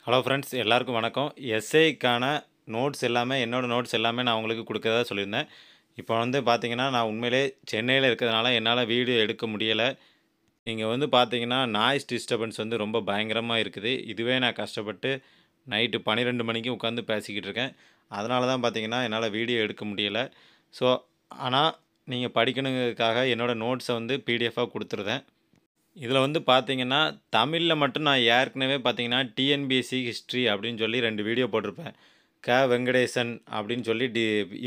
Hello friends, எல்லாருக்கும் வணக்கம். எஸ்ஏக்கான notes எல்லாமே என்னோட நோட்ஸ் எல்லாமே நான் உங்களுக்கு குடுக்கறதா சொல்லியிருந்தேன். இப்போ வந்து பார்த்தீங்கன்னா, நான் உண்மையிலேயே சென்னையில இருக்கிறதுனால என்னால வீடியோ எடுக்க முடியல. இங்க வந்து பார்த்தீங்கன்னா, நாய்ஸ் டிஸ்டர்பன்ஸ் வந்து ரொம்ப பயங்கரமா இருக்குது. இதுவே நான் கஷ்டப்பட்டு நைட்டு 12 மணிக்கு உட்காந்து பேசிக்கிட்டு இருக்கேன். அதனால தான் பார்த்தீங்கன்னா, என்னால வீடியோ எடுக்க முடியல. ஸோ ஆனா, நீங்க படிக்கணுங்கிறதுக்காக என்னோட நோட்ஸ வந்து பிடிஎஃபா குடுத்துருந்தேன். இதில வந்து பார்த்தீங்கன்னா, தமிழ்ல மட்டும் நான் ஏற்கனவே பார்த்தீங்கன்னா, டிஎன்பிஎஸ்சி ஹிஸ்ட்ரி அப்படின்னு சொல்லி 2 வீடியோ போட்டிருப்பேன். வெங்கடேசன் அப்படின்னு சொல்லி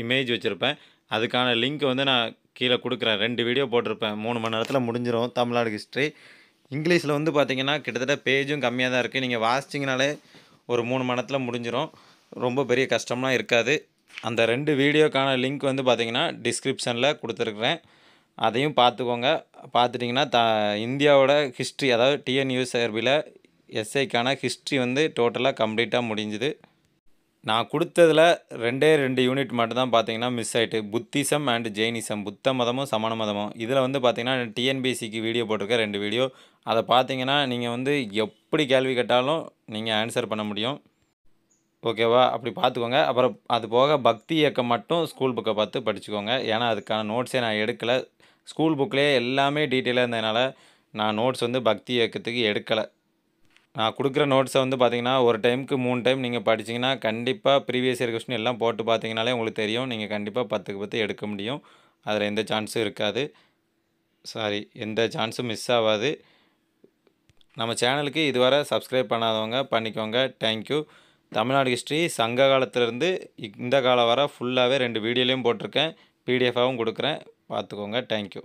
இமேஜ் வச்சிருப்பேன். அதுக்கான லிங்க் வந்து நான் கீழ குடுக்குறேன். 2 வீடியோ போட்டிருப்பேன். 3 மணி நேரத்தில முடிஞ்சிரும் தமிழ்நாடு ஹிஸ்ட்ரி. இங்கிலீஷ்ல வந்து பார்த்தீங்கன்னா, கிட்டத்தட்ட பேஜும் கம்மியா தான் இருக்கு. நீங்க வாசிச்சீங்கனாலே ஒரு 3 மணி நேரத்தில முடிஞ்சிரும். ரொம்ப பெரிய கஷ்டம்லாம் இருக்காது. அந்த 2 வீடியோக்கான லிங்க் வந்து பார்த்தீங்கன்னா, டிஸ்கிரிப்ஷன்ல குடுத்துருக்கிறேன். அதையும் பார்த்துக்கோங்க. பார்த்துட்டிங்கன்னா, இந்தியாவோட ஹிஸ்ட்ரி அதாவது டிஎன்யூஎஸ்ஆர்பில எஸ்ஐக்கான ஹிஸ்ட்ரி வந்து டோட்டலா கம்ப்ளீட்டா முடிஞ்சுது. நான் குடுத்ததில 2 யூனிட் மட்டும் தான் பார்த்தீங்கன்னா மிஸ் ஆயிட்டு. Buddhism and Jainism. புத்த மதமும், சமண மதமும். இதில வந்து பார்த்தீங்கன்னா, டிஎன்பிஎஸ்சிக்கு வீடியோ போட்டிருக்கேன் 2 வீடியோ. அத பார்த்தீங்கன்னா, நீங்க வந்து எப்படி கேள்வி கேட்டாலும் நீங்க ஆன்சர் பண்ண முடியும். ஓகேவா? அப்படி பார்த்துக்கோங்க. அப்புறம் அது போக பக்தி இயக்கம் மட்டும் ஸ்கூல் புக்க பார்த்து படிச்சுக்கோங்க. ஏன்னா, அதுக்கான நோட்ஸே நான் எடுக்கல. ஸ்கூல் புக்லேயே எல்லாமே டீட்டெயிலா இருந்ததுனால, நான் நோட்ஸ் வந்து பக்தி இயக்கத்துக்கு எடுக்கல. நான் குடுக்குற நோட்ஸ வந்து பார்த்தீங்கன்னா, ஒரு டைமுக்கு 3 டைம் நீங்க படிச்சீங்கன்னா, கண்டிப்பா ப்ரீவியஸ் இயர் கொஸ்டின் எல்லாம் போட்டு பார்த்தீங்கனாலே உங்களுக்கு தெரியும். நீங்க கண்டிப்பா 10க்கு 10 எடுக்க முடியும். அதில எந்த சான்ஸும் இருக்காது. எந்த சான்ஸும் மிஸ் ஆவாது. நம்ம சேனலுக்கு இதுவரை சப்ஸ்கிரைப் பண்ணாதவங்க பண்ணிக்கோங்க. Thank you. தமிழ்நாடு ஹிஸ்ட்ரி சங்க காலத்திலிருந்து இந்த காலம் வரை ஃபுல்லாவே 2 வீடியோலயும் போட்டிருக்கேன். பிடிஎஃபாவும் குடுக்குறேன். பார்த்துக்கோங்க. Thank you.